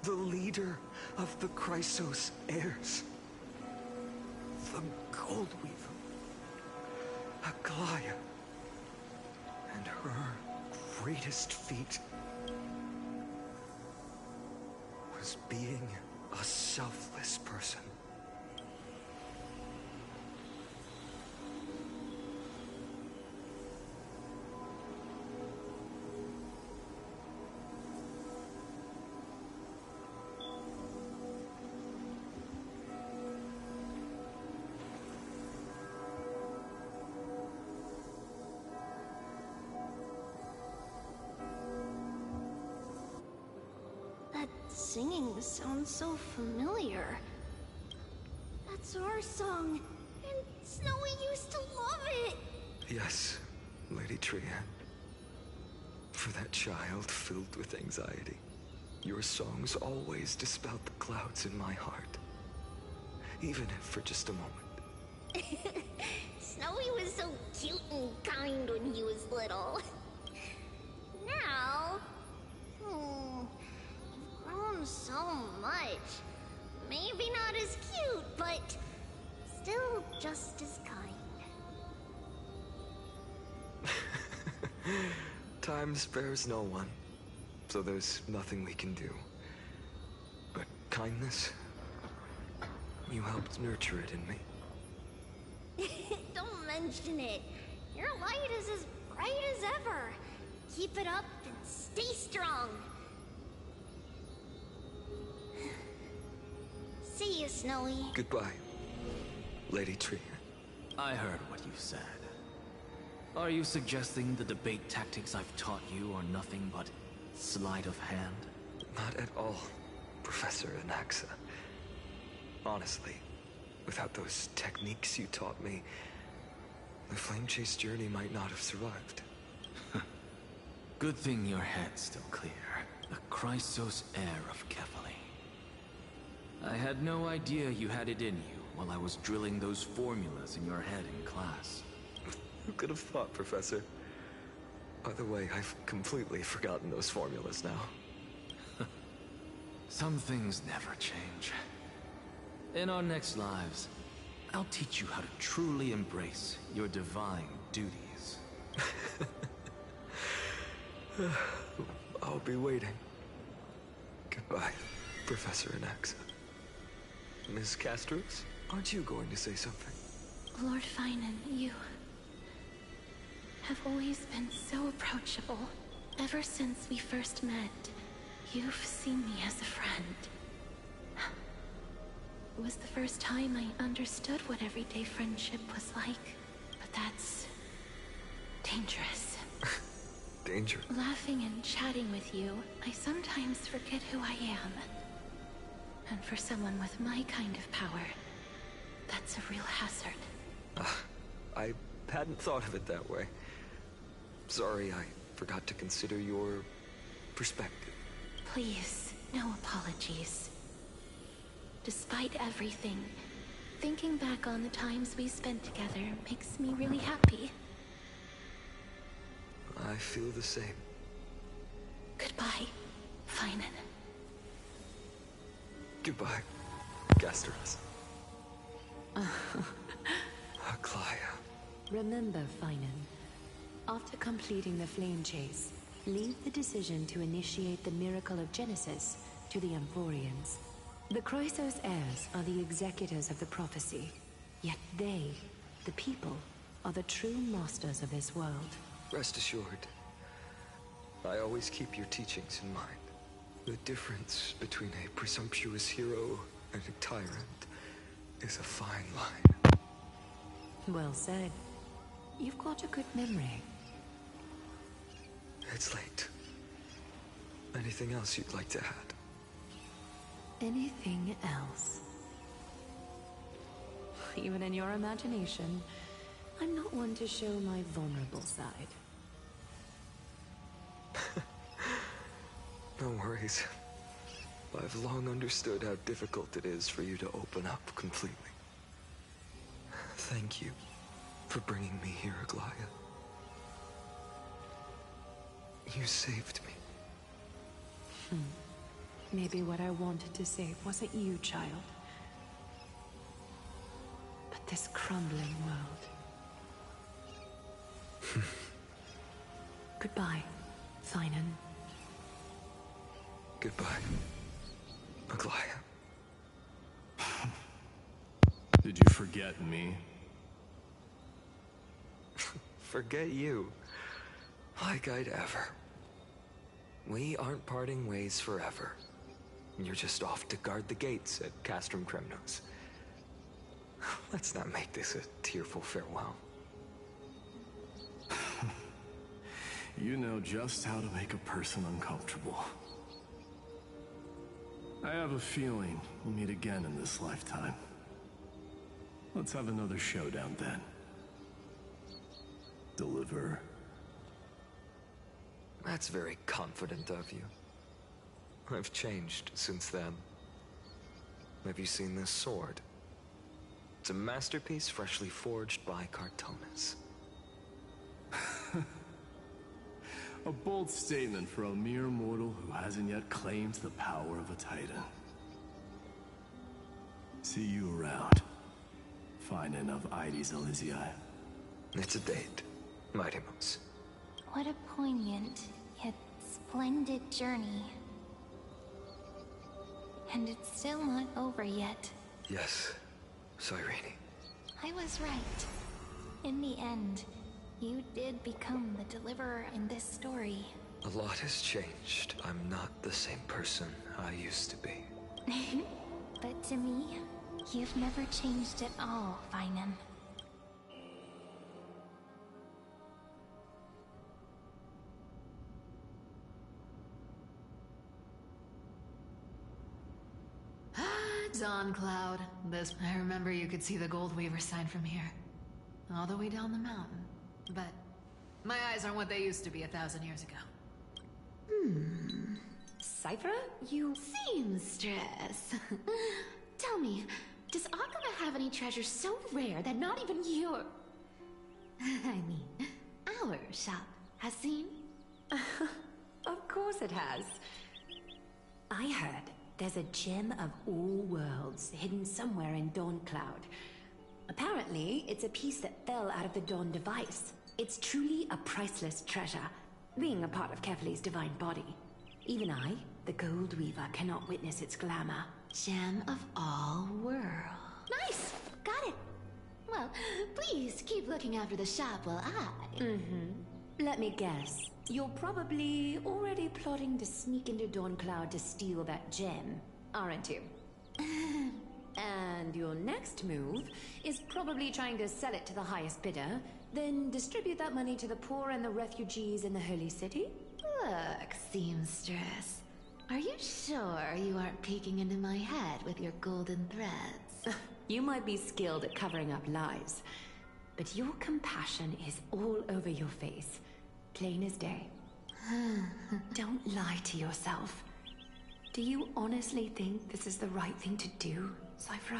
the leader of the Chrysos heirs, the Gold Weaver, Aglaya, and her greatest feat was being a selfless person. Singing sounds so familiar. That's our song, and Snowy used to love it. Yes, Lady Trian. For that child filled with anxiety, your songs always dispelled the clouds in my heart. Even if for just a moment. Snowy was so cute and kind when he was little. Now, grown so much. Maybe not as cute, but still just as kind. Time spares no one, so there's nothing we can do. But kindness, you helped nurture it in me. Don't mention it. Your light is as bright as ever. Keep it up and stay strong. See you, Snowy. Goodbye, Lady Trian. I heard what you said. Are you suggesting the debate tactics I've taught you are nothing but sleight of hand? Not at all, Professor Anaxa. Honestly, without those techniques you taught me, the Flame Chase journey might not have survived. Good thing your head's still clear. The Chrysos heir of Kefali. I had no idea you had it in you while I was drilling those formulas in your head in class. Who could have thought, Professor? By the way, I've completely forgotten those formulas now. Some things never change. In our next lives, I'll teach you how to truly embrace your divine duties. I'll be waiting. Goodbye, Professor Anaxa. Ms. Castros, aren't you going to say something? Lord Finan, you have always been so approachable. Ever since we first met, you've seen me as a friend. It was the first time I understood what everyday friendship was like. But that's dangerous. Dangerous? Laughing and chatting with you, I sometimes forget who I am. And for someone with my kind of power, that's a real hazard. I hadn't thought of it that way. Sorry, I forgot to consider your perspective. Please, no apologies. Despite everything, thinking back on the times we spent together makes me really happy. I feel the same. Goodbye, Finan. Goodbye, Gasteros. Aglaya. Remember, Finan, after completing the Flame Chase, leave the decision to initiate the Miracle of Genesis to the Amphorians. The Chrysos heirs are the executors of the prophecy, yet they, the people, are the true masters of this world. Rest assured, I always keep your teachings in mind. The difference between a presumptuous hero and a tyrant is a fine line. Well said. You've got a good memory. It's late. Anything else you'd like to add? Anything else? Even in your imagination, I'm not one to show my vulnerable side. No worries. I've long understood how difficult it is for you to open up completely. Thank you for bringing me here, Aglaya. You saved me. Maybe what I wanted to save wasn't you, child. But this crumbling world. Goodbye, Finan. Goodbye, Aglaya. Did you forget me? Forget you. Like I'd ever. We aren't parting ways forever. You're just off to guard the gates at Castrum Kremnos. Let's not make this a tearful farewell. You know just how to make a person uncomfortable. I have a feeling we'll meet again in this lifetime. Let's have another showdown then. Deliver. That's very confident of you. I've changed since then. Have you seen this sword? It's a masterpiece freshly forged by Cartonis. A bold statement for a mere mortal who hasn't yet claimed the power of a titan. See you around. Finan of Ides Elysiae. It's a date, Mightymouse. What a poignant, yet splendid journey. And it's still not over yet. Yes, Cyrene. I was right. In the end, you did become the deliverer in this story. A lot has changed. I'm not the same person I used to be. But to me, you've never changed at all, Finan. Dawn Cloud. I remember you could see the Gold Weaver sign from here. All the way down the mountain. But my eyes aren't what they used to be 1,000 years ago. Cypher, you... Seamstress. Tell me, does Akama have any treasures so rare that not even your... I mean, our shop has seen? Of course it has. I heard there's a gem of all worlds hidden somewhere in Dawn Cloud. Apparently, it's a piece that fell out of the Dawn device. It's truly a priceless treasure, being a part of Kefali's divine body. Even I, the Gold Weaver, cannot witness its glamour. Gem of all worlds. Nice! Got it! Well, please keep looking after the shop while I... Let me guess. You're probably already plotting to sneak into Dawn Cloud to steal that gem, aren't you? And your next move is probably trying to sell it to the highest bidder, then distribute that money to the poor and the refugees in the Holy City? Look, Seamstress. Are you sure you aren't peeking into my head with your golden threads? You might be skilled at covering up lies, but your compassion is all over your face. Plain as day. Don't lie to yourself. Do you honestly think this is the right thing to do, Cypher?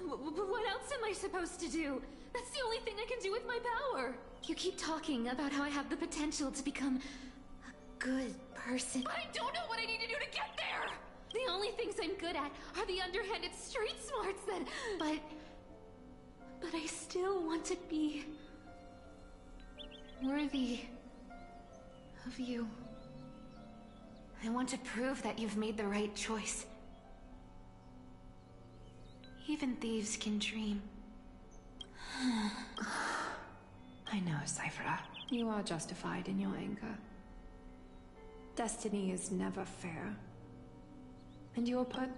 What else am I supposed to do? That's the only thing I can do with my power. You keep talking about how I have the potential to become a good person. I don't know what I need to do to get there! The only things I'm good at are the underhanded street smarts that... But I still want to be... worthy of you. I want to prove that you've made the right choice. Even thieves can dream. I know, Cypher. You are justified in your anger. Destiny is never fair. And you're put...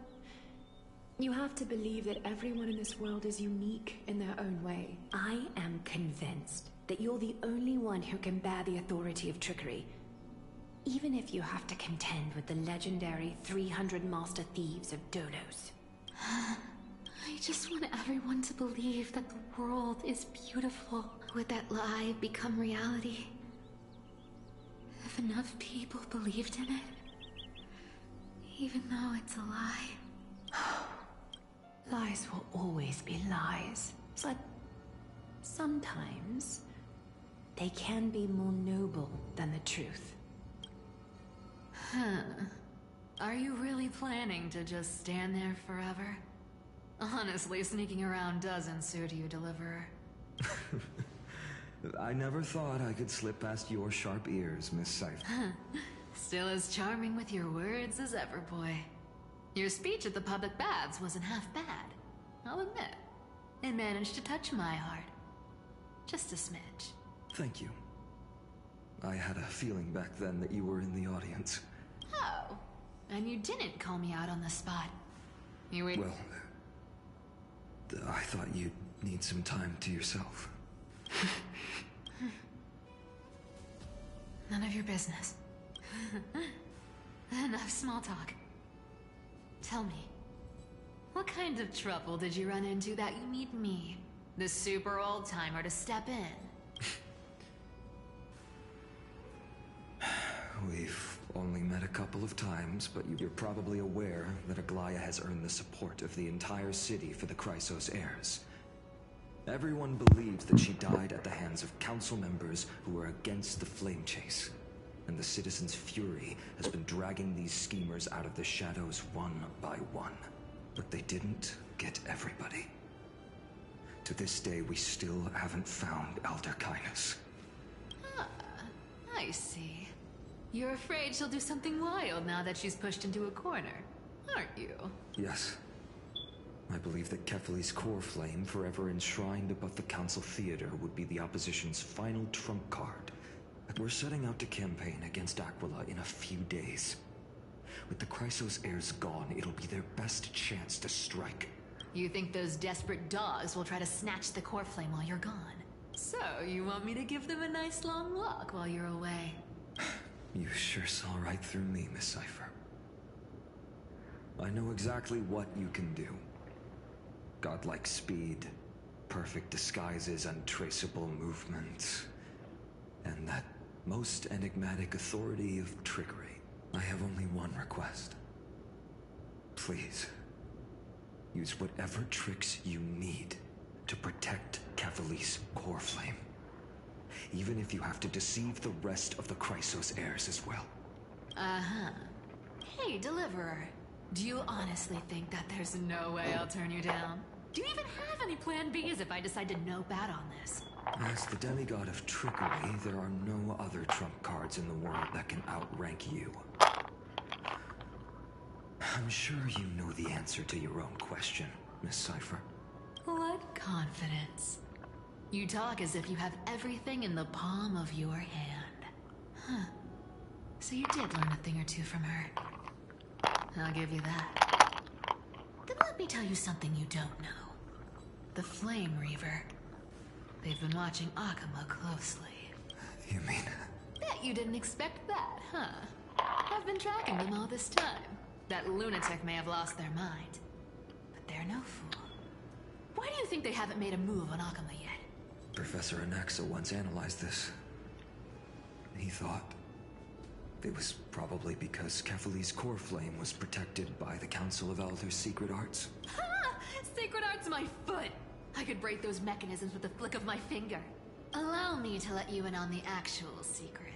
You have to believe that everyone in this world is unique in their own way. I am convinced that you're the only one who can bear the authority of trickery. Even if you have to contend with the legendary 300 master thieves of Dolos. I just want everyone to believe that the world is beautiful. Would that lie become reality? If enough people believed in it, even though it's a lie. Lies will always be lies, but sometimes they can be more noble than the truth. Huh. Are you really planning to just stand there forever? Honestly, sneaking around doesn't suit you, Deliverer. I never thought I could slip past your sharp ears, Miss Cypher. Still as charming with your words as ever, boy. Your speech at the public baths wasn't half bad, I'll admit. It managed to touch my heart. Just a smidge. Thank you. I had a feeling back then that you were in the audience. Oh, and you didn't call me out on the spot. You were... Well, I thought you'd need some time to yourself. None of your business. Enough small talk. Tell me, what kind of trouble did you run into that you need me, the super old-timer, to step in? We've only met a couple of times, but you're probably aware that Aglaya has earned the support of the entire city for the Chrysos heirs. Everyone believes that she died at the hands of council members who were against the flame chase. And the citizens' fury has been dragging these schemers out of the shadows one by one. But they didn't get everybody. To this day, we still haven't found Elder Kynus. Ah, I see. You're afraid she'll do something wild now that she's pushed into a corner, aren't you? Yes. I believe that Kefali's core flame, forever enshrined above the council theater, would be the opposition's final trump card. We're setting out to campaign against Aquila in a few days. With the Chrysos heirs gone, it'll be their best chance to strike. You think those desperate dogs will try to snatch the core flame while you're gone? So, you want me to give them a nice long walk while you're away? You sure saw right through me, Miss Cypher. I know exactly what you can do. Godlike speed, perfect disguises, untraceable movements, and that most enigmatic authority of trickery. I have only one request. Please, use whatever tricks you need to protect Kefali's core flame. Even if you have to deceive the rest of the Chrysos heirs as well. Uh-huh. Hey, Deliverer. Do you honestly think that there's no way I'll turn you down? Do you even have any plan Bs if I decide to nope out on this? As the demigod of trickery, there are no other trump cards in the world that can outrank you. I'm sure you know the answer to your own question, Miss Cypher. What confidence. You talk as if you have everything in the palm of your hand. Huh. So you did learn a thing or two from her. I'll give you that. Then let me tell you something you don't know. The Flame Reaver. They've been watching Akama closely. You mean? Bet you didn't expect that, huh? I've been tracking them all this time. That lunatic may have lost their mind. But they're no fool. Why do you think they haven't made a move on Akama yet? Professor Anaxa once analyzed this. He thought it was probably because Kefali's core flame was protected by the Council of Elders' secret arts. Ha! Secret art's my foot! I could break those mechanisms with the flick of my finger. Allow me to let you in on the actual secret.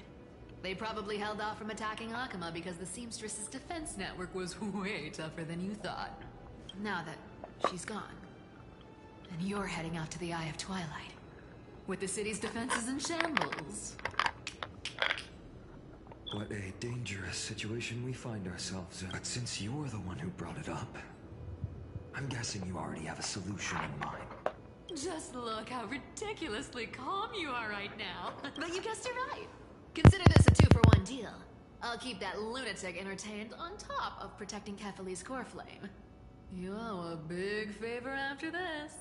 They probably held off from attacking Akama because the Seamstress's defense network was way tougher than you thought. Now that she's gone, and you're heading out to the Eye of Twilight, with the city's defenses in shambles. What a dangerous situation we find ourselves in. But since you're the one who brought it up, I'm guessing you already have a solution in mind. Just look how ridiculously calm you are right now. But you guessed it right. Consider this a 2-for-1 deal. I'll keep that lunatic entertained on top of protecting Kefali's core flame. You owe a big favor after this.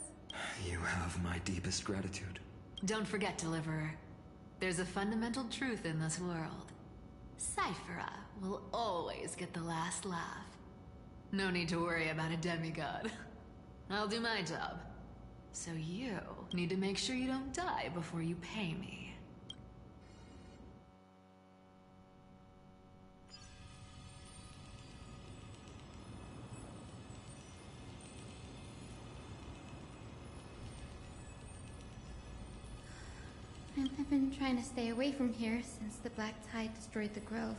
You have my deepest gratitude. Don't forget, Deliverer. There's a fundamental truth in this world. Cyphera will always get the last laugh. No need to worry about a demigod. I'll do my job. So you need to make sure you don't die before you pay me. I've been trying to stay away from here since the Black Tide destroyed the grove.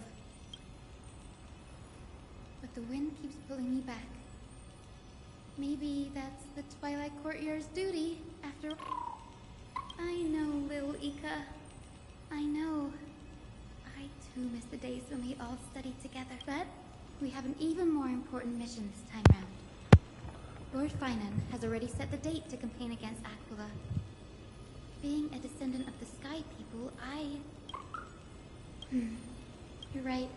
But the wind keeps pulling me back. Maybe that's the Twilight Courtyard's duty, after all. I know, little Ika. I know. I too miss the days when we all studied together. But we have an even more important mission this time round. Lord Finan has already set the date to campaign against Aquila. Being a descendant of the Sky People, You're right.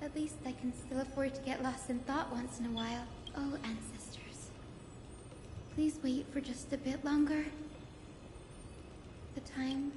At least I can still afford to get lost in thought once in a while. Oh, ancestors. Please wait for just a bit longer. The time